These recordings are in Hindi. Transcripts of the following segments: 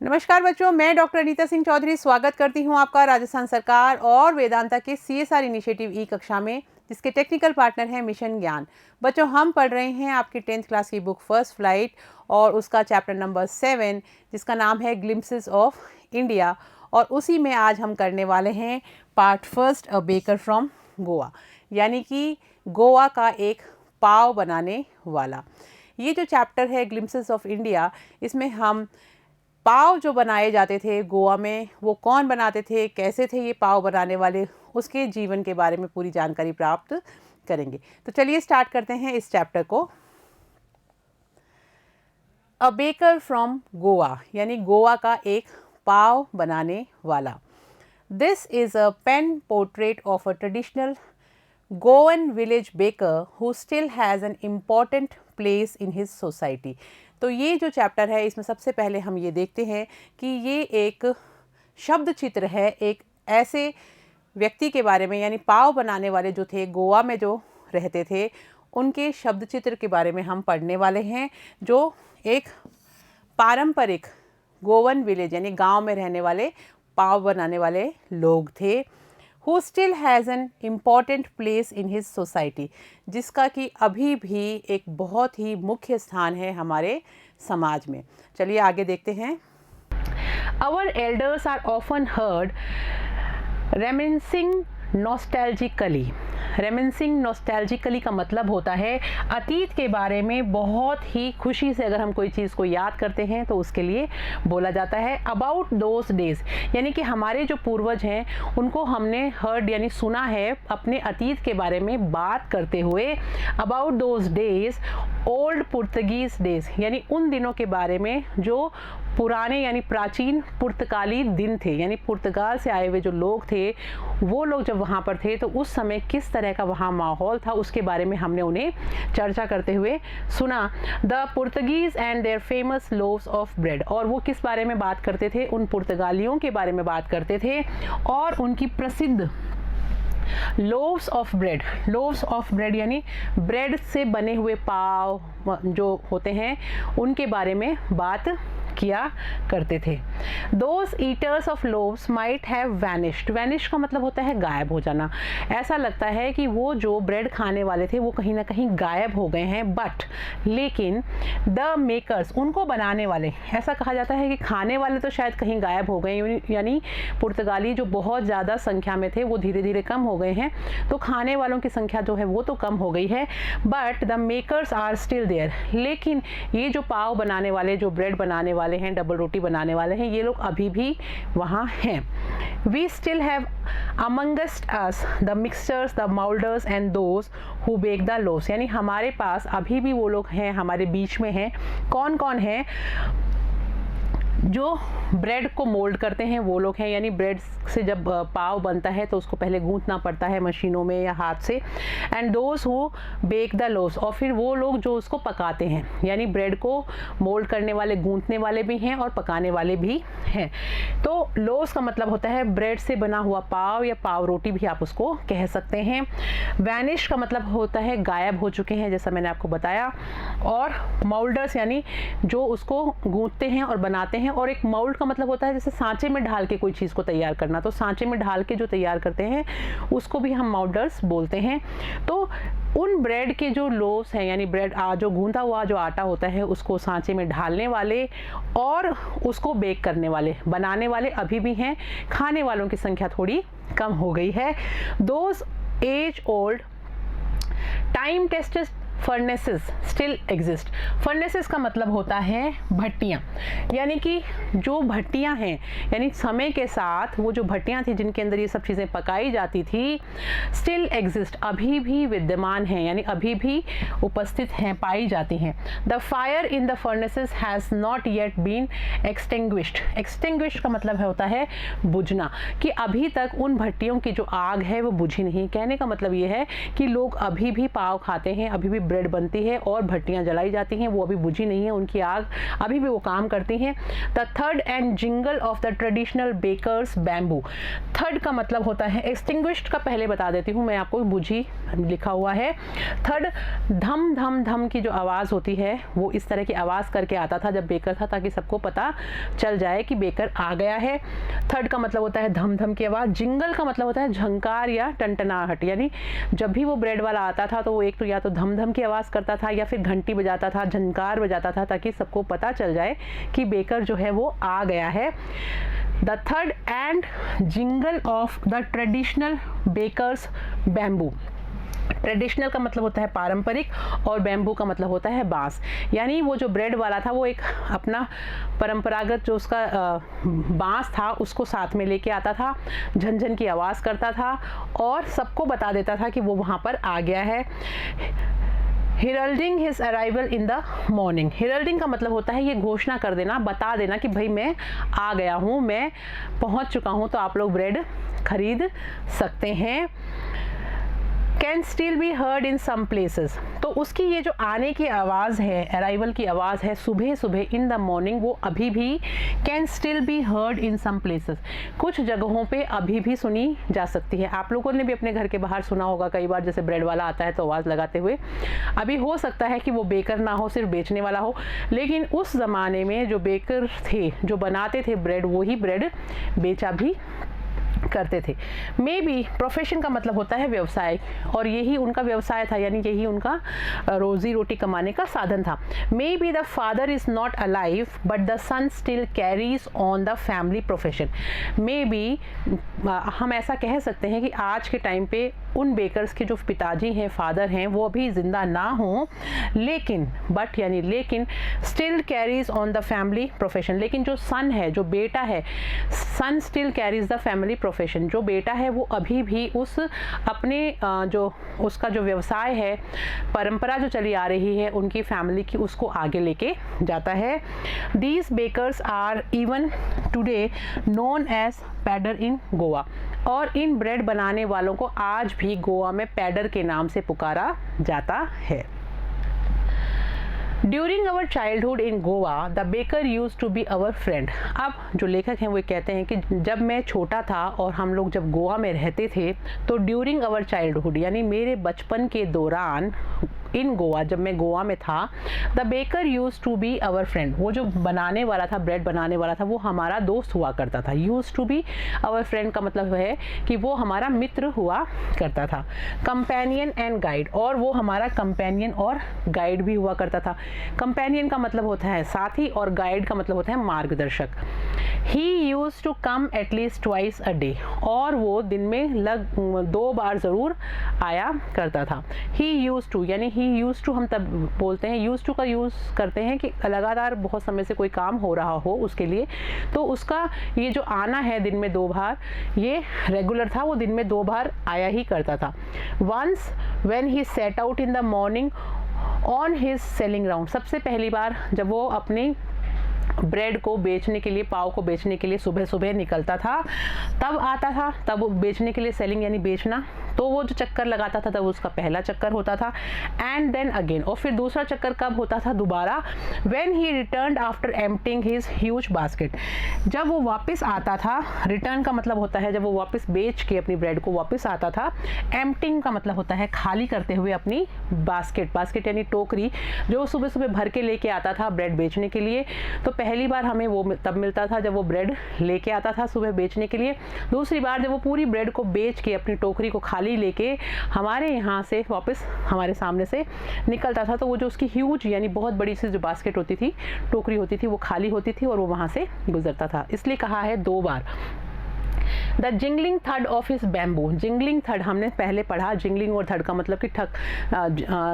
नमस्कार बच्चों, मैं डॉक्टर अनीता सिंह चौधरी स्वागत करती हूं आपका राजस्थान सरकार और वेदांता के CSR इनिशिएटिव ई कक्षा में, जिसके टेक्निकल पार्टनर हैं मिशन ज्ञान। बच्चों, हम पढ़ रहे हैं आपकी 10th क्लास की बुक फर्स्ट फ्लाइट और उसका चैप्टर नंबर 7 जिसका नाम है ग्लिम्पसेस ऑफ इंडिया। और उसी में आज हम करने वाले हैं part first, a baker from Goa, यानी कि गोवा का एक पाव बनाने वाला। ये जो चैप्टर है ग्लिम्पसेस ऑफ इंडिया, इसमें हम पाव जो बनाए जाते थे गोवा में, वो कौन बनाते थे, कैसे थे ये पाव बनाने वाले, उसके जीवन के बारे में पूरी जानकारी प्राप्त करेंगे। तो चलिए स्टार्ट करते हैं इस चैप्टर को। अ बेकर फ्रॉम गोवा, यानी गोवा का एक पाव बनाने वाला। This is a pen portrait of a traditional Goan village baker who still has an important place in his society. तो ये जो चैप्टर है, इसमें सबसे पहले हम ये देखते हैं कि ये एक शब्द चित्र है एक ऐसे व्यक्ति के बारे में, यानी पाव बनाने वाले जो थे गोवा में जो रहते थे, उनके शब्द चित्र के बारे में हम पढ़ने वाले हैं, जो एक पारंपरिक गोवन विलेज यानी गांव में रहने वाले पाव बनाने वाले लोग थे। Who still has an important place in his society, जिसका कि अभी भी एक बहुत ही मुख्य स्थान है हमारे समाज में। चलिए आगे देखते हैं। Our elders are often heard reminiscing nostalgically। Reminiscing नॉस्टैल्जिकली का मतलब होता है अतीत के बारे में बहुत ही खुशी से अगर हम कोई चीज़ को याद करते हैं तो उसके लिए बोला जाता है अबाउट दोज डेज, यानी कि हमारे जो पूर्वज हैं उनको हमने हर्ड यानी सुना है अपने अतीत के बारे में बात करते हुए। About those days old Portuguese days, यानी उन दिनों के बारे में जो पुराने यानी प्राचीन पुर्तगाली दिन थे, यानी पुर्तगाल से आए हुए जो लोग थे, वो लोग जब वहाँ पर थे तो उस समय किस तरह का वहाँ माहौल था, उसके बारे में हमने उन्हें चर्चा करते हुए सुना। The Portuguese and their famous loaves of bread, और वो किस बारे में बात करते थे, उन पुर्तगालियों के बारे में बात करते थे और उनकी प्रसिद्ध loaves of bread, loaves of bread यानी ब्रेड से बने हुए पाव जो होते हैं उनके बारे में बात किया करते थे। Those eaters of loaves might have vanished। Vanish का मतलब होता है गायब हो जाना। ऐसा लगता है कि वो जो ब्रेड खाने वाले थे वो कहीं ना कहीं गायब हो गए हैं, बट लेकिन द मेकर्स, उनको बनाने वाले, ऐसा कहा जाता है कि खाने वाले तो शायद कहीं गायब हो गए, यानी पुर्तगाली जो बहुत ज़्यादा संख्या में थे वो धीरे धीरे कम हो गए हैं, तो खाने वालों की संख्या जो है वो तो कम हो गई है, but the makers are still there. लेकिन ये जो पाव बनाने वाले, जो ब्रेड बनाने वाले हैं, डबल रोटी बनाने वाले हैं, ये लोग अभी भी वहाँ हैं। We still have amongst us the mixers, the molders and those who bake the loaves। यानी हमारे पास अभी भी वो लोग हैं, हमारे बीच में हैं। कौन कौन है? जो ब्रेड को मोल्ड करते हैं वो लोग हैं, यानी ब्रेड से जब पाव बनता है तो उसको पहले गूंथना पड़ता है मशीनों में या हाथ से। And those who bake the loaves, और फिर वो लोग जो उसको पकाते हैं, यानी ब्रेड को मोल्ड करने वाले, गूंथने वाले भी हैं और पकाने वाले भी हैं। तो लोव्स का मतलब होता है ब्रेड से बना हुआ पाव या पाव रोटी भी आप उसको कह सकते हैं। वैनिश का मतलब होता है गायब हो चुके हैं, जैसा मैंने आपको बताया। और मोल्डर्स यानी जो उसको गूंथते हैं और बनाते हैं। और एक मोल्ड का मतलब होता है जैसे सांचे में ढाल के कोई चीज़ को तैयार करना, तो सांचे में ढाल के जो तैयार करते हैं उसको भी हम मोल्डर्स बोलते हैं। तो उन ब्रेड के जो लोव्स हैं, यानी ब्रेड जो गूंथा हुआ जो आटा होता है उसको सांचे में ढालने वाले और उसको बेक करने वाले, बनाने वाले अभी भी हैं, खाने वालों की संख्या थोड़ी कम हो गई है। Those age old time tested furnaces still exist. Furnaces का मतलब होता है भट्टियाँ, यानी कि जो भट्टियाँ हैं, यानी समय के साथ वो जो भट्टियाँ थी जिनके अंदर ये सब चीज़ें पकाई जाती थी, स्टिल एग्जिस्ट, अभी भी विद्यमान हैं, यानी अभी भी उपस्थित हैं, पाई जाती हैं। The fire in the furnaces has not yet been extinguished. Extinguished का मतलब होता है बुझना, कि अभी तक उन भट्टियों की जो आग है वो बुझी नहीं। कहने का मतलब ये है कि लोग अभी भी पाव खाते हैं, अभी भी ब्रेड बनती है और भट्टियाँ जलाई जाती हैं, वो अभी बुझी नहीं है, उनकी आग अभी भी वो काम करती हैं। द थर्ड and jingle of the traditional bakers bamboo. थर्ड का मतलब होता है एक्सटिंग्विश्ड का पहले बता देती हूँ मैं आपको, बुझी लिखा हुआ है। थर्ड, धम धम धम की जो आवाज़ होती है वो इस तरह की आवाज़ करके आता था जब बेकर था, ताकि सबको पता चल जाए कि बेकर आ गया है। थर्ड का मतलब होता है धम धम की आवाज़। जिंगल का मतलब होता है झंकार या टनटनाहट, यानी जब भी वो ब्रेड वाला आता था तो वो एक तो या तो धम धम की आवाज़ करता था या फिर घंटी बजाता था, झंकार बजाता था, ताकि सबको पता चल जाए कि बेकर जो है वो आ गया है। द थर्ड and jingle of the traditional bakers bamboo. Traditional का मतलब होता है पारंपरिक और बैम्बू का मतलब होता है बांस, यानी वो जो ब्रेड वाला था वो एक अपना परंपरागत जो उसका बांस था उसको साथ में लेके आता था, झनझन की आवाज़ करता था और सबको बता देता था कि वो वहाँ पर आ गया है। Heralding his arrival in the morning. Heralding का मतलब होता है ये घोषणा कर देना, बता देना कि भाई मैं आ गया हूँ, मैं पहुँच चुका हूँ, तो आप लोग ब्रेड खरीद सकते हैं। Can still be heard in some places. तो उसकी ये जो आने की आवाज़ है, अराइवल की आवाज़ है सुबह सुबह इन द मॉर्निंग, वो अभी भी can still be heard in some places, कुछ जगहों पे अभी भी सुनी जा सकती है। आप लोगों ने भी अपने घर के बाहर सुना होगा कई बार, जैसे ब्रेड वाला आता है तो आवाज़ लगाते हुए। अभी हो सकता है कि वो बेकर ना हो, सिर्फ बेचने वाला हो, लेकिन उस ज़माने में जो बेकर थे, जो बनाते थे ब्रेड, वही ब्रेड बेचा भी करते थे। मे बी प्रोफेशन का मतलब होता है व्यवसाय, और यही उनका व्यवसाय था, यानी यही उनका रोजी रोटी कमाने का साधन था। Maybe the father is not alive but the son still carries on the family profession. Maybe हम ऐसा कह सकते हैं कि आज के टाइम पे उन बेकर्स के जो पिताजी हैं, फादर हैं, वो अभी ज़िंदा ना हों, लेकिन बट यानी लेकिन still carries on the family profession, लेकिन जो सन है, जो बेटा है, son still carries the family profession, जो बेटा है वो अभी भी उस अपने जो उसका जो व्यवसाय है, परंपरा जो चली आ रही है उनकी फैमिली की, उसको आगे लेके जाता है। These bakers are even today known as pader in Goa, और इन ब्रेड बनाने वालों को आज भी गोवा में पैडर के नाम से पुकारा जाता है। During our childhood in Goa the baker use to be our friend. अब जो लेखक हैं वो कहते हैं कि जब मैं छोटा था और हम लोग जब गोवा में रहते थे, तो ड्यूरिंग अवर चाइल्डहुड यानी मेरे बचपन के दौरान इन गोवा, जब मैं गोवा में था, the baker use to be our friend, वो जो बनाने वाला था, ब्रेड बनाने वाला था, वो हमारा दोस्त हुआ करता था। Use to be our friend का मतलब है कि वो हमारा मित्र हुआ करता था। कंपेनियन एंड गाइड, और वो हमारा कंपेनियन और गाइड भी हुआ करता था। कंपेनियन का मतलब होता है साथी और गाइड का मतलब होता है मार्गदर्शक। He used to come at least twice a day, और वो दिन में 2 बार ज़रूर आया करता था। ही यूज टू यानी ही यूज टू हम तब बोलते हैं, यूज टू का यूज़ करते हैं कि लगातार बहुत समय से कोई काम हो रहा हो उसके लिए, तो उसका ये जो आना है दिन में 2 बार, ये रेगुलर था, वो दिन में 2 बार आया ही करता था। Once when he set out in the morning on his selling round, सबसे पहली बार जब वो अपनी ब्रेड को बेचने के लिए, पाव को बेचने के लिए सुबह सुबह निकलता था, तब आता था, तब बेचने के लिए, सेलिंग यानी बेचना, तो वो जो चक्कर लगाता था तब उसका पहला चक्कर होता था। एंड देन अगेन, और फिर दूसरा चक्कर कब होता था? दोबारा, when he returned after emptying his huge basket, जब वो वापस आता था। रिटर्न का मतलब होता है जब वो वापस बेच के अपनी ब्रेड को वापस आता था। एम्प्टिंग का मतलब होता है खाली करते हुए अपनी बास्केट, बास्केट यानी टोकरी, जो सुबह सुबह भर के लेके आता था ब्रेड बेचने के लिए। तो पहली बार हमें वो तब मिलता था जब वो ब्रेड लेके आता था सुबह बेचने के लिए। दूसरी बार जब वो पूरी ब्रेड को बेच के अपनी टोकरी को खाली लेके हमारे यहाँ से वापस हमारे सामने से निकलता था, तो वो जो उसकी ह्यूज यानी बहुत बड़ी सी जो बास्केट होती थी, टोकरी होती थी, वो खाली होती थी और वो वहाँ से गुजरता था। इसलिए कहा है 2 बार। The jingling third of his bamboo, jingling third हमने पहले पढ़ा, जिंगलिंग और थर्ड का मतलब कि ठक,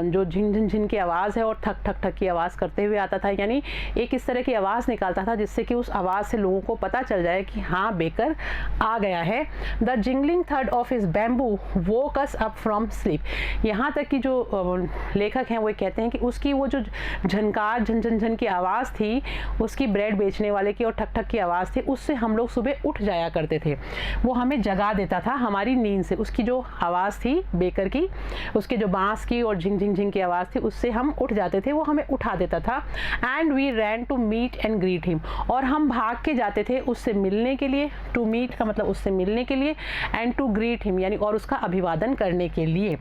जो झिन झिन झिन की आवाज़ है और ठक ठक ठक की आवाज़ करते हुए आता था, यानी एक इस तरह की आवाज़ निकालता था जिससे कि उस आवाज़ से लोगों को पता चल जाए कि हाँ बेकर आ गया है। The jingling third of his bamboo woke us up from sleep, यहाँ तक कि जो लेखक हैं वो कहते हैं कि उसकी वो जो झनकार झन झन झन की आवाज़ थी, उसकी ब्रेड बेचने वाले की और ठक ठक की आवाज़ थी, उससे हम लोग सुबह उठ जाया करते थे। थे, वो हमें जगा देता था हमारी नींद से। उसकी जो आवाज़ थी बेकर की, उसके जो बांस की और झिंग झिंग झिंग की आवाज़ थी, उससे हम उठ जाते थे, वो हमें उठा देता था। And we ran to meet and greet him, और हम भाग के जाते थे उससे मिलने के लिए। टू मीट का मतलब उससे मिलने के लिए, एंड टू ग्रीट हिम यानी और उसका अभिवादन करने के लिए।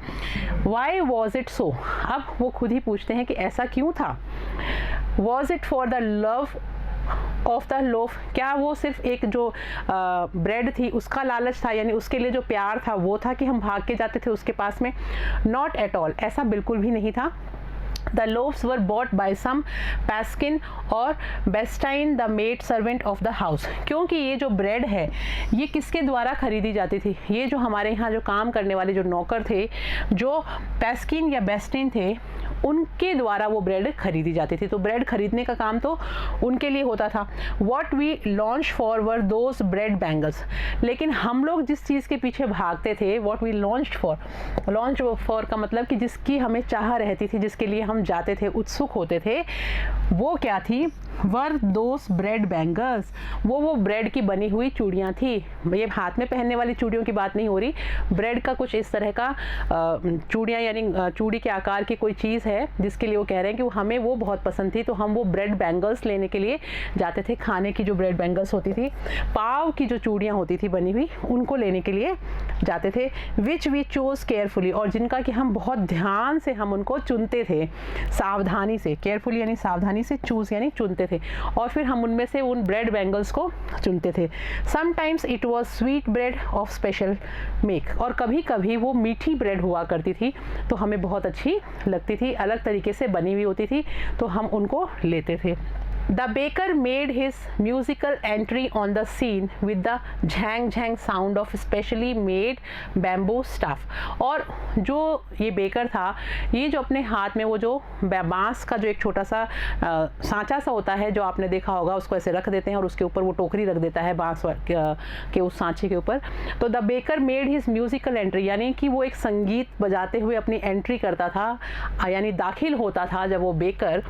वाई वॉज इट सो, अब वो खुद ही पूछते हैं कि ऐसा क्यों था। Was it for the love of the loaf, क्या वो सिर्फ एक जो ब्रेड थी उसका लालच था, यानी उसके लिए जो प्यार था वो था कि हम भाग के जाते थे उसके पास में। नॉट एट ऑल, ऐसा बिल्कुल भी नहीं था। The loaves were bought by some Paskin और Bastine the maid servant of the house, क्योंकि ये जो ब्रेड है ये किसके द्वारा खरीदी जाती थी, ये जो हमारे यहाँ जो काम करने वाले जो नौकर थे, जो पैस्किन या बेस्टिन थे, उनके द्वारा वो ब्रेड खरीदी जाती थी। तो ब्रेड खरीदने का काम तो उनके लिए होता था। What we launched for were those bread bangles, लेकिन हम लोग जिस चीज़ के पीछे भागते थे, what we launched for, launch for का मतलब कि जिसकी हमें चाह रहती थी, जिसके लिए हम जाते थे, उत्सुक होते थे, वो क्या थी। वर दोस ब्रेड बैंगल्स, वो ब्रेड की बनी हुई चूड़ियाँ थी। ये हाथ में पहनने वाली चूड़ियों की बात नहीं हो रही, ब्रेड का कुछ इस तरह का चूड़ियाँ यानी चूड़ी के आकार की कोई चीज़ है जिसके लिए वो कह रहे हैं कि हमें वो बहुत पसंद थी, तो हम वो ब्रेड बैंगल्स लेने के लिए जाते थे। खाने की जो ब्रेड बैंगल्स होती थी, पाव की जो चूड़ियाँ होती थी बनी हुई, उनको लेने के लिए जाते थे। विच वी चोज केयरफुली, और जिनका कि हम बहुत ध्यान से हम उनको चुनते थे, सावधानी से। केयरफुली यानी सावधानी से, चूज यानी चुनते थे, और फिर हम उनमें से उन ब्रेड बैंगल्स को चुनते थे। Sometimes it was sweet bread of special make, और कभी कभी वो मीठी ब्रेड हुआ करती थी, तो हमें बहुत अच्छी लगती थी, अलग तरीके से बनी हुई होती थी, तो हम उनको लेते थे। The baker made his musical entry on the scene with the Zhang Zhang sound of specially made bamboo staff, और जो ये बेकर था, ये जो अपने हाथ में वो जो बांस का जो एक छोटा सा सांचा सा होता है, जो आपने देखा होगा, उसको ऐसे रख देते हैं और उसके ऊपर वो टोकरी रख देता है बांस के उस सांचे के ऊपर। तो the baker made his musical entry, यानी कि वो एक संगीत बजाते हुए अपनी एंट्री करता था, यानी दाखिल होता था जब वो baker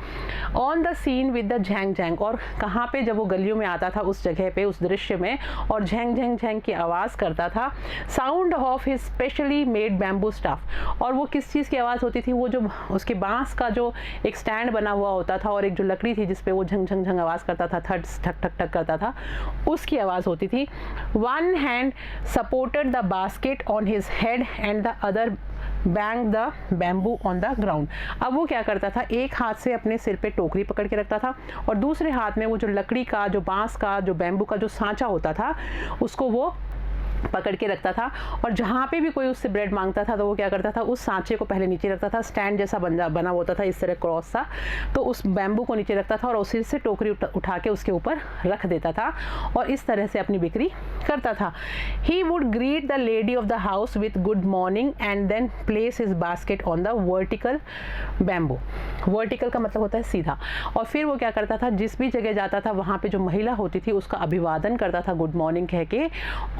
on the scene with the झैंग झैंग, और कहाँ पे, जब वो गलियों में आता था उस जगह पे, उस दृश्य में, और झैंग झैंग झैंग की आवाज़ करता था। Sound of his specially made bamboo staff, और वो किस चीज़ की आवाज़ होती थी, वो जो उसके बांस का जो एक स्टैंड बना हुआ होता था और एक जो लकड़ी थी जिसपे वो झंग झंग झंग आवाज़ करता था, थट ठक ठक ठक करता था, उसकी आवाज़ होती थी। One hand supported the basket on his head and the other bang the bamboo on the ground. अब वो क्या करता था, एक हाथ से अपने सिर पे टोकरी पकड़ के रखता था, और दूसरे हाथ में वो जो लकड़ी का, जो बांस का, जो बैम्बू का जो सांचा होता था, उसको वो पकड़ के रखता था। और जहाँ पे भी कोई उससे ब्रेड मांगता था, तो वो क्या करता था, उस सांचे को पहले नीचे रखता था, स्टैंड जैसा बना होता था इस तरह क्रॉस सा, तो उस बैम्बू को नीचे रखता था और उसी से टोकरी उठा के उसके ऊपर रख देता था, और इस तरह से अपनी बिक्री करता था। He would greet the lady of the house with good morning and then place his basket on the vertical bamboo. Vertical का मतलब होता है सीधा। और फिर वो क्या करता था, जिस भी जगह जाता था वहाँ पे जो महिला होती थी उसका अभिवादन करता था गुड मॉर्निंग कह के,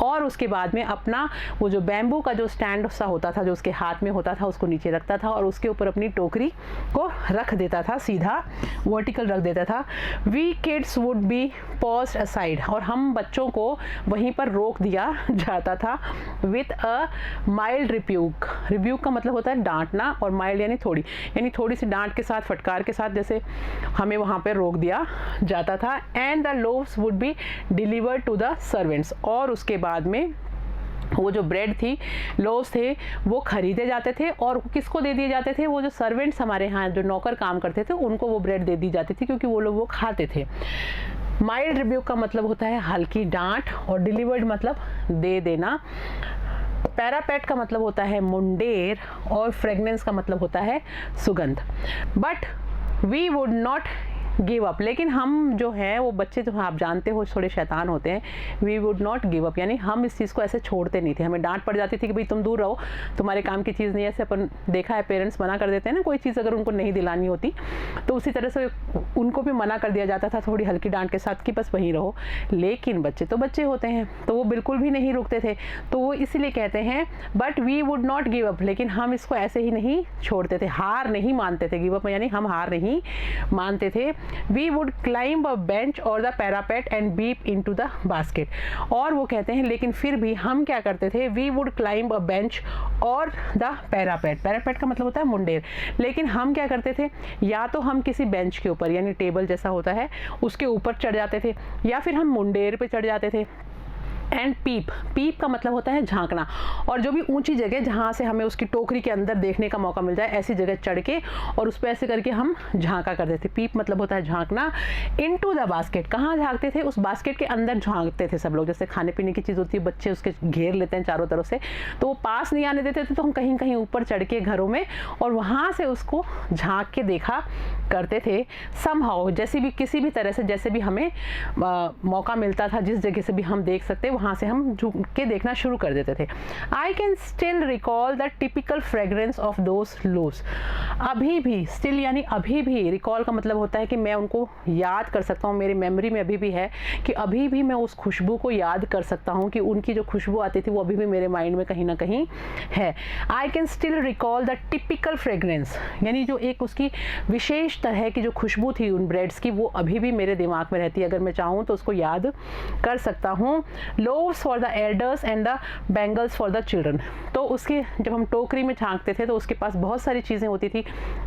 और उसके बाद में अपना वो जो बैम्बू का जो स्टैंड सा होता था जो उसके हाथ में होता था, उसको नीचे रखता था और उसके ऊपर अपनी टोकरी को रख देता था, सीधा वर्टिकल रख देता था। We kids would be paused aside, और हम बच्चों को वहीं पर रोक दिया जाता था with a mild rebuke. Rebuke का मतलब होता है डांटना, और माइल्ड यानी थोड़ी सी डांट के साथ, फटकार के साथ, जैसे हमें वहाँ पर रोक दिया जाता था। And the loaves would be delivered to the servants, और उसके बाद में वो जो ब्रेड थी, लोव्स थे, वो खरीदे जाते थे, और किसको दे दिए जाते थे, वो जो सर्वेंट्स हमारे यहाँ जो नौकर काम करते थे उनको वो ब्रेड दे दी जाती थी, क्योंकि वो लोग वो खाते थे। माइल्ड रिब्यूक का मतलब होता है हल्की डांट, और डिलीवर्ड मतलब दे देना। पैरापेट का मतलब होता है मुंडेर, और फ्रेगनेंस का मतलब होता है सुगंध। But we would not give up, लेकिन हम जो है वो बच्चे जो आप जानते हो थोड़े शैतान होते हैं। We would not give up, यानी हम इस चीज़ को ऐसे छोड़ते नहीं थे। हमें डांट पड़ जाती थी कि भाई तुम दूर रहो, तुम्हारे काम की चीज़ नहीं है। ऐसे अपन देखा है पेरेंट्स मना कर देते हैं ना, कोई चीज़ अगर उनको नहीं दिलानी होती, तो उसी तरह से उनको भी मना कर दिया जाता था थोड़ी हल्की डांट के साथ कि बस वहीं रहो। लेकिन बच्चे तो बच्चे होते हैं, तो वो बिल्कुल भी नहीं रुकते थे। तो वो इसीलिए कहते हैं but we would not give up, लेकिन हम इसको ऐसे ही नहीं छोड़ते थे, हार नहीं मानते थे। गिव अप यानी हम हार नहीं मानते थे। We would climb a bench और the parapet and peep into the basket. और वो कहते हैं लेकिन फिर भी हम क्या करते थे, we would climb a bench और द पैरापेट, पैरापेट का मतलब होता है मुंडेर, लेकिन हम क्या करते थे, या तो हम किसी बेंच के ऊपर यानी टेबल जैसा होता है उसके ऊपर चढ़ जाते थे, या फिर हम मुंडेर पे चढ़ जाते थे। एंड पीप, पीप का मतलब होता है झांकना, और जो भी ऊंची जगह जहाँ से हमें उसकी टोकरी के अंदर देखने का मौका मिल जाए ऐसी जगह चढ़ के और उस पर ऐसे करके हम झांका करते थे। पीप मतलब होता है झांकना। इनटू द बास्केट, कहाँ झांकते थे, उस बास्केट के अंदर झांकते थे सब लोग। जैसे खाने पीने की चीज़ होती है, बच्चे उसके घेर लेते हैं चारों तरफ से, तो वो पास नहीं आने देते थे, तो हम कहीं कहीं ऊपर चढ़ के घरों में और वहाँ से उसको झांक के देखा करते थे। समहाउ, जैसे भी किसी भी तरह से, जैसे भी हमें मौका मिलता था, जिस जगह से भी हम देख सकते, वहाँ से हम झुक के देखना शुरू कर देते थे। I can still recall the typical fragrance of those loaves. अभी भी, स्टिल यानी अभी भी, रिकॉल का मतलब होता है कि मैं उनको याद कर सकता हूँ, मेरी मेमोरी में अभी भी है कि अभी भी मैं उस खुशबू को याद कर सकता हूँ कि उनकी जो खुशबू आती थी वो अभी भी मेरे माइंड में कहीं ना कहीं है। I can still recall the typical fragrance, यानी जो एक उसकी विशेष तरह की जो खुशबू थी उन ब्रेड्स की, वो अभी भी मेरे दिमाग में रहती है। अगर मैं चाहूँ तो उसको याद कर सकता हूँ। Loaves for the elders and the bangles for the children. तो उसके जब हम टोकरी में झांकते थे तो उसके पास बहुत सारी चीज़ें होती थी,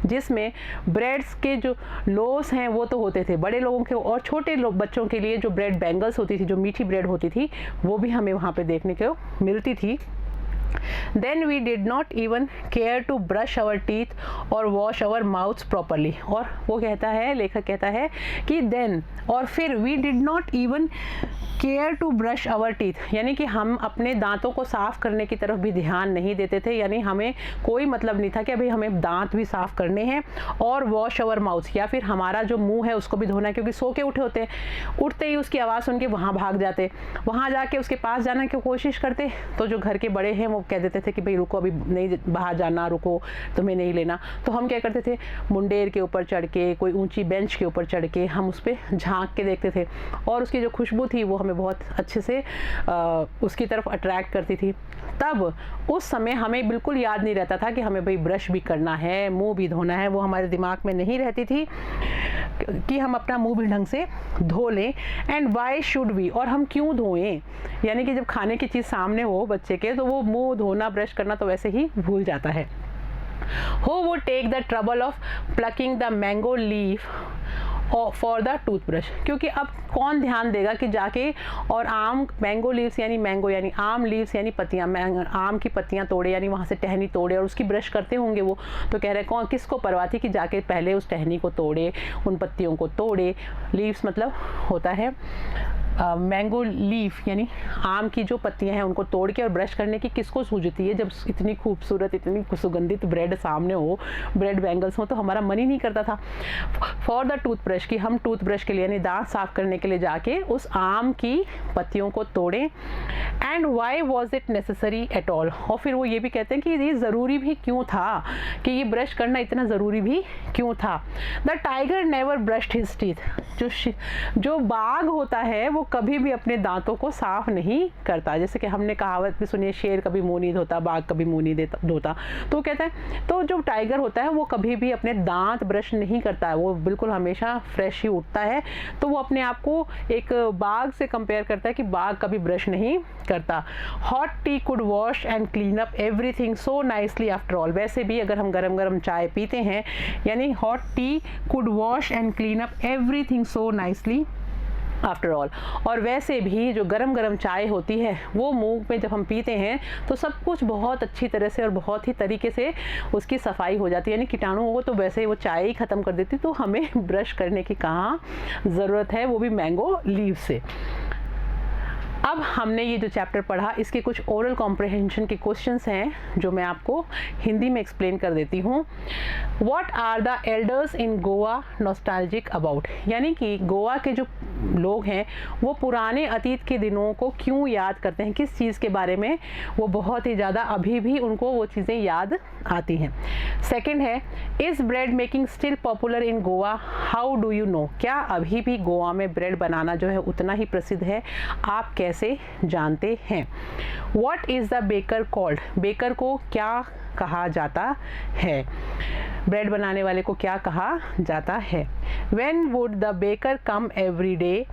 जिसमें ब्रेड्स के जो लोव्स हैं वो तो होते थे बड़े लोगों के, और छोटे लोग बच्चों के लिए जो ब्रेड बैंगल्स होती थी, जो मीठी ब्रेड होती थी, वो भी हमें वहाँ पे देखने को मिलती थी। Then we did not even care to brush our teeth or wash our mouths properly। और वो कहता है, लेखक कहता है कि then, और फिर we did not even care to brush our teeth, यानी कि हम अपने दांतों को साफ करने की तरफ भी ध्यान नहीं देते थे, यानी हमें कोई मतलब नहीं था कि अभी हमें दांत भी साफ करने हैं, और वॉश आवर माउथ, या फिर हमारा जो मुंह है उसको भी धोना है, क्योंकि सो के उठे होते हैं, उठते ही उसकी आवाज़ सुन के वहाँ भाग जाते, वहाँ जाके उसके पास जाने की कोशिश करते, तो जो घर के बड़े हैं वो कह देते थे कि भाई रुको, अभी नहीं बाहर जाना, रुको, तुम्हें नहीं लेना। तो हम क्या करते थे, मुंडेर के ऊपर चढ़ के, कोई ऊंची बेंच के ऊपर चढ़ के हम उस पर झांक के देखते थे, और उसकी जो खुशबू थी वो हमें बहुत अच्छे से उसकी तरफ अट्रैक्ट करती थी। तब उस समय हमें बिल्कुल याद नहीं रहता था कि हमें भाई ब्रश भी करना है, मुंह भी धोना है, वो हमारे दिमाग में नहीं रहती थी कि हम अपना मुंह भी ढंग से धो लें। एंड वाई शुड वी, और हम क्यों धोएं, यानी कि जब खाने की चीज़ सामने हो बच्चे के, तो वो मुंह धोना, ब्रश करना तो वैसे ही भूल जाता है। Who would take the trouble of plucking the mango leaf for the toothbrush, क्योंकि अब कौन ध्यान देगा कि जाके और आम, मैंगो लीव्स यानी मैंगो यानी आम, लीव्स यानी पत्तियाँ, आम की पत्तियाँ तोड़े यानी वहाँ से टहनी तोड़े और उसकी ब्रश करते होंगे वो, तो कह रहे हैं कौन, किसको परवाह थी कि जाके पहले उस टहनी को तोड़े, उन पत्तियों को तोड़े। लीव्स मतलब होता है मैंगो लीफ यानी आम की जो पत्तियां हैं उनको तोड़ के और ब्रश करने की किसको सूझती है, जब इतनी खूबसूरत, इतनी सुगंधित ब्रेड सामने हो, ब्रेड बैंगल्स हो, तो हमारा मन ही नहीं करता था फॉर द टूथब्रश की हम टूथब्रश के लिए यानी दांत साफ करने के लिए जाके उस आम की पत्तियों को तोड़ें। And why was it necessary at all, और फिर वो ये भी कहते हैं कि ये ज़रूरी भी क्यों था, कि ये ब्रश करना इतना ज़रूरी भी क्यों था। The tiger never brushed his teeth, जो बाघ होता है वो कभी भी अपने दांतों को साफ नहीं करता। जैसे कि हमने कहावत भी सुनी है, शेर कभी मुंह नहीं धोता, बाघ कभी मुंह नहीं धोता, तो कहता है तो जो टाइगर होता है वो कभी भी अपने दांत ब्रश नहीं करता है, वो बिल्कुल हमेशा फ्रेश ही उठता है। तो वो अपने आप को एक बाघ से कंपेयर करता है कि बाघ कभी ब्रश नहीं करता। Hot T could wash and clean up everything so nicely after all, वैसे भी अगर हम गरम गरम चाय पीते हैं, यानी hot T could wash and clean up everything so nicely after all, और वैसे भी जो गरम गरम चाय होती है वो मुंह में जब हम पीते हैं तो सब कुछ बहुत अच्छी तरह से और बहुत ही तरीके से उसकी सफाई हो जाती है, यानी कीटाणु हो तो वैसे ही वो चाय ही ख़त्म कर देती, तो हमें ब्रश करने की कहाँ ज़रूरत है, वो भी मैंगो लीव से। अब हमने ये जो चैप्टर पढ़ा इसके कुछ ओरल कॉम्प्रहेंशन के क्वेश्चंस हैं जो मैं आपको हिंदी में एक्सप्लेन कर देती हूँ। What are the elders in Goa nostalgic about, यानी कि गोवा के जो लोग हैं वो पुराने अतीत के दिनों को क्यों याद करते हैं, किस चीज़ के बारे में वो बहुत ही ज़्यादा अभी भी उनको वो चीज़ें याद आती हैं। सेकेंड है, is bread making still popular in Goa, how do you know, क्या अभी भी गोवा में ब्रेड बनाना जो है उतना ही प्रसिद्ध है, आप कैसे जानते हैं। What is the baker called, baker को क्या कहा जाता है? ब्रेड बनाने वाले को क्या कहा जाता है? When would the baker come every day?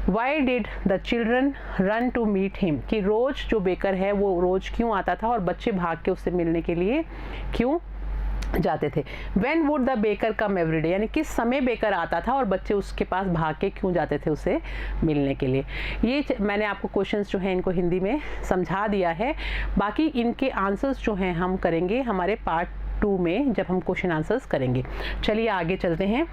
Why did the children run to meet him? कि रोज़ जो बेकर है वो रोज़ क्यों आता था और बच्चे भाग के उससे मिलने के लिए क्यों जाते थे? When would the baker come every day? यानी किस समय बेकर आता था और बच्चे उसके पास भाग के क्यों जाते थे उसे मिलने के लिए? ये मैंने आपको क्वेश्चंस जो हैं इनको हिंदी में समझा दिया है। बाकी इनके आंसर्स जो हैं हम करेंगे हमारे पार्ट 2 में जब हम क्वेश्चन आंसर्स करेंगे। चलिए आगे चलते हैं।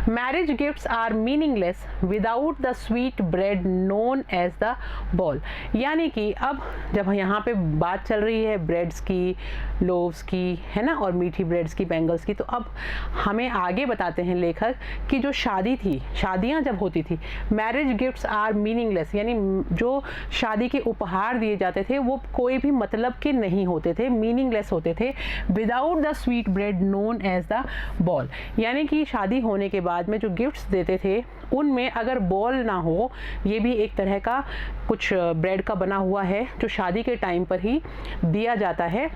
Marriage gifts are meaningless without the sweet bread known as the ball। यानी कि अब जब यहाँ पे बात चल रही है ब्रेड्स की, लोव्स की, है ना, और मीठी ब्रेड्स की, बैंगल्स की, तो अब हमें आगे बताते हैं लेखक कि जो शादी थी, शादियाँ जब होती थी, मैरिज गिफ्ट्स आर मीनिंगलेस, यानी जो शादी के उपहार दिए जाते थे वो कोई भी मतलब के नहीं होते थे, मीनिंगलेस होते थे, without the sweet bread known as the ball. यानी कि शादी होने के बाद में जो गिफ्ट्स देते थे उनमें अगर बॉल ना हो, ये भी एक तरह का कुछ ब्रेड का बना हुआ है जो शादी के टाइम पर ही दिया जाता है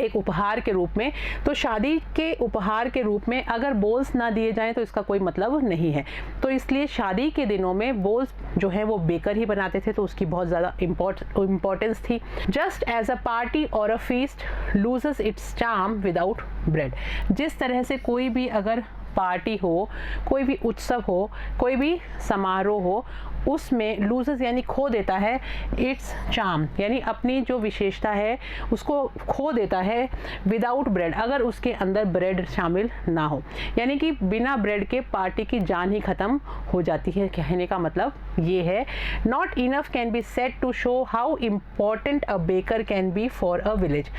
एक उपहार के रूप में। तो शादी के उपहार के रूप में अगर बॉल्स ना दिए जाएं तो इसका कोई मतलब नहीं है। तो इसलिए शादी के दिनों में बॉल्स जो है वो बेकर ही बनाते थे, तो उसकी बहुत ज़्यादा इम्पोर्टेंस थी। जस्ट एज अ पार्टी और अ feast loses it's charm without bread. जिस तरह से कोई भी अगर पार्टी हो, कोई भी उत्सव हो, कोई भी समारोह हो, उसमें लूजेस यानी खो देता है इट्स चार्म, यानी अपनी जो विशेषता है उसको खो देता है विदाउट ब्रेड, अगर उसके अंदर ब्रेड शामिल ना हो। यानी कि बिना ब्रेड के पार्टी की जान ही ख़त्म हो जाती है। कहने का मतलब ये है, not enough can be said to show how important a baker can be for a village.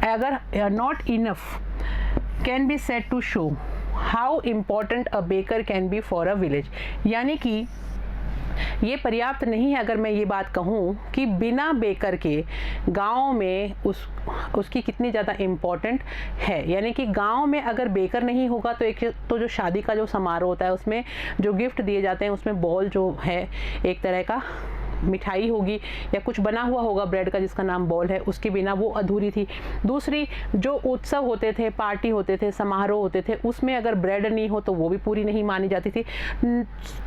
अगर not enough can be said to show how important a baker can be for a village, यानी कि ये पर्याप्त नहीं है अगर मैं ये बात कहूँ कि बिना बेकर के गांव में उसकी कितनी ज़्यादा इम्पॉर्टेंट है। यानी कि गांव में अगर बेकर नहीं होगा तो जो शादी का जो समारोह होता है उसमें जो गिफ्ट दिए जाते हैं उसमें बॉल जो है एक तरह का मिठाई होगी या कुछ बना हुआ होगा ब्रेड का जिसका नाम बॉल है, उसके बिना वो अधूरी थी। दूसरी, जो उत्सव होते थे, पार्टी होते थे, समारोह होते थे, उसमें अगर ब्रेड नहीं हो तो वो भी पूरी नहीं मानी जाती थी।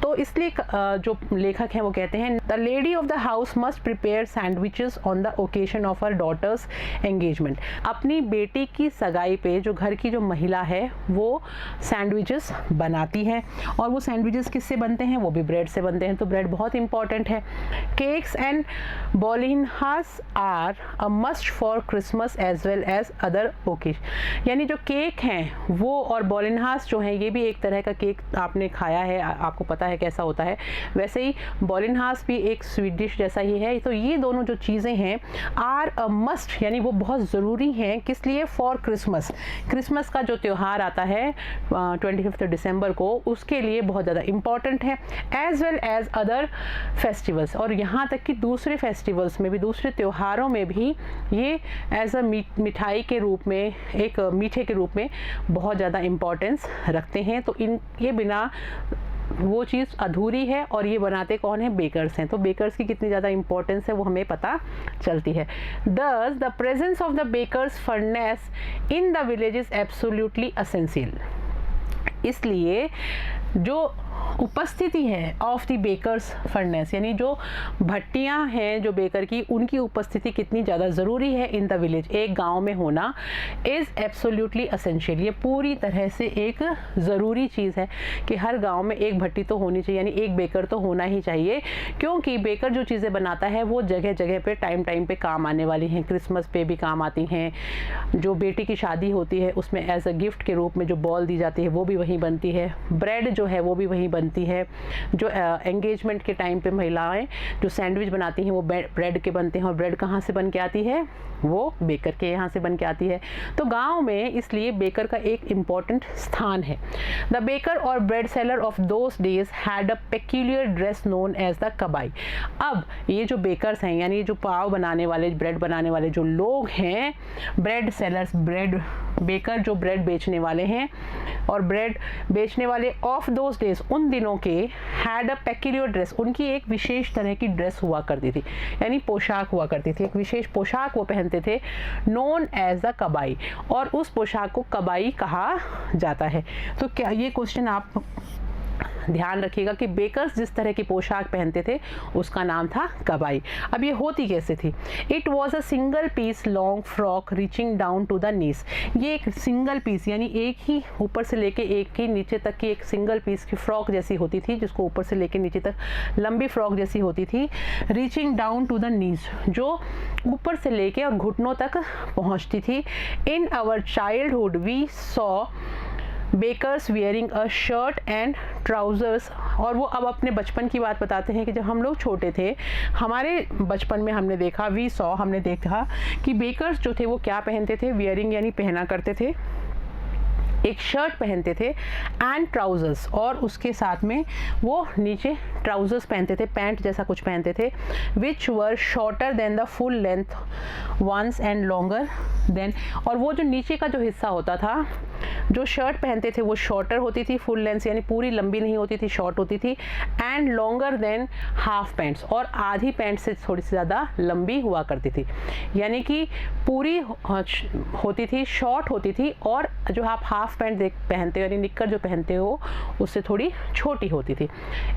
तो इसलिए जो लेखक हैं वो कहते हैं, the lady of the house must prepare sandwiches on the occasion of her daughter's engagement. अपनी बेटी की सगाई पे जो घर की जो महिला है वो सैंडविचेस बनाती है, और वो सैंडविचेस किससे बनते हैं? वो भी ब्रेड से बनते हैं। तो ब्रेड बहुत इंपॉर्टेंट है। Cakes and bolinhas are a must for Christmas as well as other occasions। यानी जो केक हैं वो और बोलिनहास जो हैं ये भी एक तरह का केक आपने खाया है, आपको पता है कैसा होता है। वैसे ही बोलिनहास भी एक स्वीट डिश जैसा ही है। तो ये दोनों जो चीज़ें हैं आर अ मस्ट, यानी वो बहुत ज़रूरी हैं। किस लिए? For Christmas. क्रिसमस का जो त्यौहार आता है 25 दिसंबर को, उसके लिए बहुत ज़्यादा इम्पॉर्टेंट है, as well as other festivals. और यहाँ तक कि दूसरे फेस्टिवल्स में भी, दूसरे त्योहारों में भी ये एज अ मिठाई के रूप में, एक मीठे के रूप में बहुत ज़्यादा इम्पोर्टेंस रखते हैं। तो इनके बिना वो चीज़ अधूरी है, और ये बनाते कौन है? बेकर्स हैं। तो बेकर्स की कितनी ज़्यादा इंपॉर्टेंस है वो हमें पता चलती है। Thus the presence of the baker's furnace in the village is absolutely essential। इसलिए जो उपस्थिति है ऑफ द बेकर्स फर्नेस, यानी जो भट्टियाँ हैं जो बेकर की, उनकी उपस्थिति कितनी ज़्यादा ज़रूरी है इन द विलेज, एक गांव में होना, इज़ एब्सोल्युटली असेंशियल। ये पूरी तरह से एक ज़रूरी चीज़ है कि हर गांव में एक भट्टी तो होनी चाहिए, यानी एक बेकर तो होना ही चाहिए। क्योंकि बेकर जो चीज़ें बनाता है वो जगह जगह पे टाइम पे काम आने वाली हैं। क्रिसमस पे भी काम आती हैं, जो बेटी की शादी होती है उसमें एज अ गिफ्ट के रूप में जो बॉल दी जाती है वो भी वहीं बनती है, ब्रेड जो है वो भी वहीं बनती है। जो एंगेजमेंट के टाइम पे महिलाएं जो सैंडविच बनाती हैं वो ब्रेड के बनते हैं, और ब्रेड कहाँ से बन के आती है? वो बेकर के यहाँ से बन के आती है। तो गांव में इसलिए बेकर का एक इम्पॉर्टेंट स्थान है। द बेकर और bread seller of those days had a peculiar dress known as the kabai. अब ये जो बेकर्स हैं, यानी जो पाव बनाने वाले, ब्रेड बनाने वाले जो लोग हैं, ब्रेड सेलर्स, ब्रेड बेकर जो ब्रेड बेचने वाले हैं और ब्रेड बेचने वाले ऑफ दोज डेज, उन दिनों के, हैड अ पेक्यूलियर ड्रेस, उनकी एक विशेष तरह की ड्रेस हुआ करती थी, यानी पोशाक हुआ करती थी, एक विशेष पोशाक वो पहनते थे, नोन एज द कबाई, और उस पोशाक को कबाई कहा जाता है। तो क्या ये क्वेश्चन आप ध्यान रखिएगा कि बेकर्स जिस तरह की पोशाक पहनते थे उसका नाम था कबाई। अब ये होती कैसे थी? It was a single piece long frock reaching down to the knees. ये एक सिंगल पीस यानी एक ही ऊपर से लेके एक ही नीचे तक की एक सिंगल पीस की फ्रॉक जैसी होती थी, जिसको ऊपर से लेके नीचे तक लंबी फ्रॉक जैसी होती थी, reaching down to the knees, जो ऊपर से लेके और घुटनों तक पहुंचती थी। In our childhood we saw bakers wearing a shirt and trousers. और वो अब अपने बचपन की बात बताते हैं कि जब हम लोग छोटे थे, हमारे बचपन में हमने देखा, हमने देखा कि बेकर्स जो थे वो क्या पहनते थे, वियरिंग यानी पहना करते थे, एक शर्ट पहनते थे एंड ट्राउज़र्स, और उसके साथ में वो नीचे ट्राउज़र्स पहनते थे, पैंट जैसा कुछ पहनते थे, which were shorter than the full length ones and longer than. और वो जो नीचे का जो हिस्सा होता था, जो शर्ट पहनते थे वो शॉर्टर होती थी, फुल लेंथ यानी पूरी लंबी नहीं होती थी, शॉर्ट होती थी, and longer than half pants, और आधी पैंट से थोड़ी सी ज़्यादा लंबी हुआ करती थी, यानी कि पूरी होती थी, शॉर्ट होती थी, और जो आप हाफ पैंट पहनते हो यानी निक्कर जो पहनते हो उससे थोड़ी छोटी होती थी।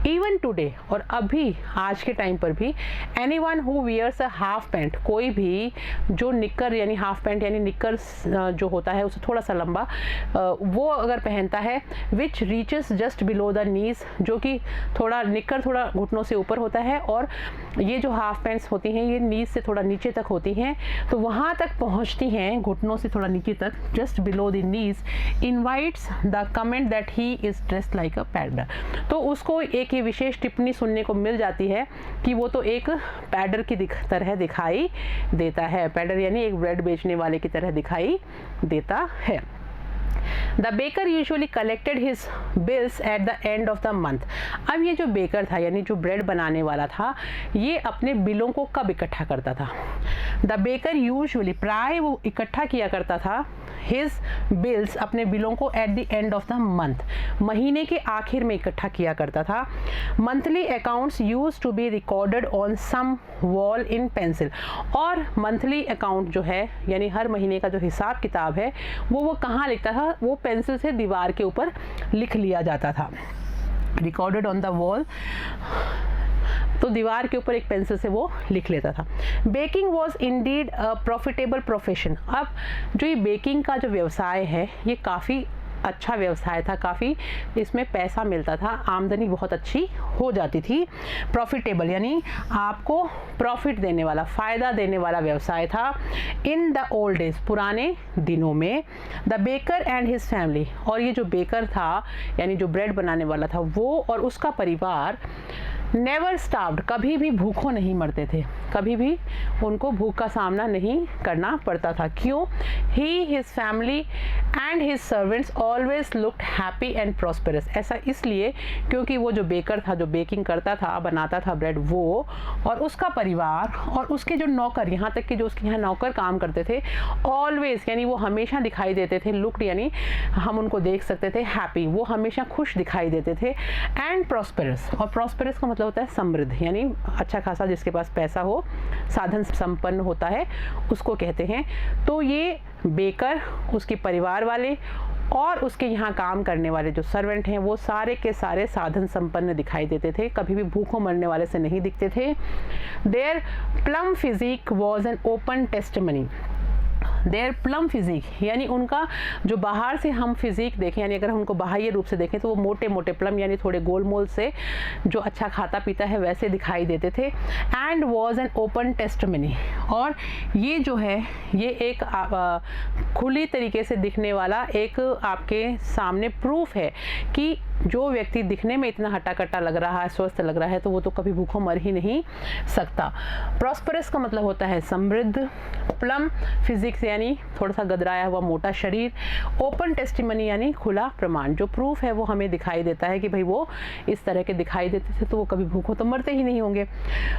इवन टुडे, और अभी आज के टाइम पर भी, anyone who wears a half pant, कोई भी जो निक्कर यानी हाफ पैंट यानी निक्कर जो होता है उससे थोड़ा सा लंबा, वो अगर पहनता है, which reaches just below the knees, जो कि थोड़ा निक्कर थोड़ा घुटनों से ऊपर होता है, और ये जो हाफ पैंट्स होती हैं ये नीज से थोड़ा नीचे तक होती हैं, तो वहाँ तक पहुँचती हैं घुटनों से थोड़ा नीचे तक, just below the knees, invites the comment that he is dressed like अ पैडर। तो उसको एक ये विशेष टिप्पणी सुनने को मिल जाती है कि वो तो एक पैडर की तरह दिखाई देता है, पैडर यानी एक ब्रेड बेचने वाले की तरह दिखाई देता है। The baker usually collected his bills at the end of the month। अब ये जो बेकर था यानी जो ब्रेड बनाने वाला था, ये अपने बिलों को कब इकट्ठा करता था? The baker usually, प्राय वो इकट्ठा किया करता था his bills, अपने बिलों को at the end of the month, महीने के आखिर में इकट्ठा किया करता था। Monthly accounts used to be recorded on some wall in pencil, और मंथली अकाउंट जो है यानी हर महीने का जो हिसाब किताब है वो कहाँ लिखता था? वो पेंसिल से दीवार के ऊपर लिख लिया जाता था, रिकॉर्डेड ऑन द वॉल, तो दीवार के ऊपर एक पेंसिल से वो लिख लेता था। Baking was indeed a profitable profession. अब जो ये बेकिंग का जो व्यवसाय है ये काफ़ी अच्छा व्यवसाय था, काफ़ी इसमें पैसा मिलता था, आमदनी बहुत अच्छी हो जाती थी। प्रॉफिटेबल यानी आपको प्रॉफिट देने वाला, फ़ायदा देने वाला व्यवसाय था। इन द ओल्ड डेज, पुराने दिनों में, the baker and his family, और ये जो बेकर था यानी जो ब्रेड बनाने वाला था वो और उसका परिवार, नेवर स्टार्व्ड, कभी भी भूखों नहीं मरते थे, कभी भी उनको भूख का सामना नहीं करना पड़ता था। क्यों? He, his family and his servants always looked happy and prosperous. ऐसा इसलिए क्योंकि वो जो बेकर था, जो बेकिंग करता था, बनाता था ब्रेड, वो और उसका परिवार और उसके जो नौकर, यहाँ तक कि जो उसके यहाँ नौकर काम करते थे, ऑलवेज यानी वो हमेशा दिखाई देते थे, लुक्ड यानी हम उनको देख सकते थे, हैप्पी, वो हमेशा खुश दिखाई देते थे, एंड प्रॉस्पेरस, और प्रॉस्पेरस का मतलब होता है समृद्ध, यानी अच्छा खासा, जिसके पास पैसा हो, साधन संपन्न होता है, उसको कहते हैं। तो ये बेकर, उसके परिवार वाले और उसके यहाँ काम करने वाले जो सर्वेंट हैं वो सारे के सारे साधन संपन्न दिखाई देते थे, कभी भी भूखों मरने वाले से नहीं दिखते थे। Their plum physique was an open testimony. Their plum physique यानी उनका जो बाहर से हम फिजिक देखें, यानी अगर हम उनको बाह्य रूप से देखें तो वो मोटे मोटे, प्लम यानी थोड़े गोल मोल से, जो अच्छा खाता पीता है वैसे दिखाई देते थे। And was an open testimony, और ये जो है ये एक खुली तरीके से दिखने वाला एक आपके सामने प्रूफ है कि जो व्यक्ति दिखने में इतना हट्टा-कट्टा लग रहा है, स्वस्थ लग रहा है, तो वो तो कभी भूखों मर ही नहीं सकता। प्रॉस्परस का मतलब होता है समृद्ध। प्लम फिजिक्स यानी थोड़ा सा गदराया हुआ मोटा शरीर। ओपन टेस्टिमनी यानी खुला प्रमाण, जो प्रूफ है वो हमें दिखाई देता है कि भाई वो इस तरह के दिखाई देते थे तो वो कभी भूखों तो मरते ही नहीं होंगे।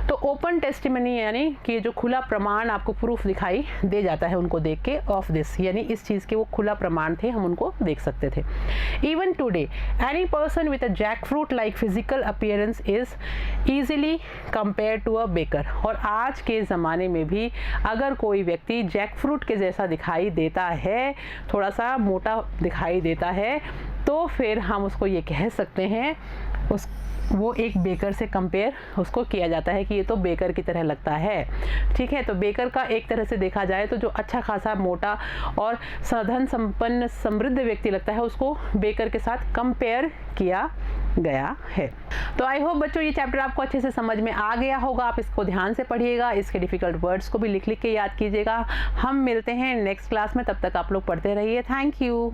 तो ओपन टेस्टिमनी यानी कि जो खुला प्रमाण, आपको प्रूफ दिखाई दे जाता है उनको देख के, ऑफ दिस यानी इस चीज़ के वो खुला प्रमाण थे, हम उनको देख सकते थे। Even today any person with a jack fruit like physical appearance is easily compare to a baker. और आज के ज़माने में भी अगर कोई व्यक्ति जैक फ्रूट के जैसा दिखाई देता है, थोड़ा सा मोटा दिखाई देता है, तो फिर हम उसको ये कह सकते हैं वो एक बेकर से कंपेयर उसको किया जाता है कि ये तो बेकर की तरह लगता है। ठीक है, तो बेकर का एक तरह से देखा जाए तो जो अच्छा खासा मोटा और साधन संपन्न समृद्ध व्यक्ति लगता है उसको बेकर के साथ कंपेयर किया गया है। तो आई होप बच्चों ये चैप्टर आपको अच्छे से समझ में आ गया होगा। आप इसको ध्यान से पढ़िएगा, इसके डिफ़िकल्ट वर्ड्स को भी लिख लिख के याद कीजिएगा। हम मिलते हैं नेक्स्ट क्लास में, तब तक आप लोग पढ़ते रहिए। Thank you.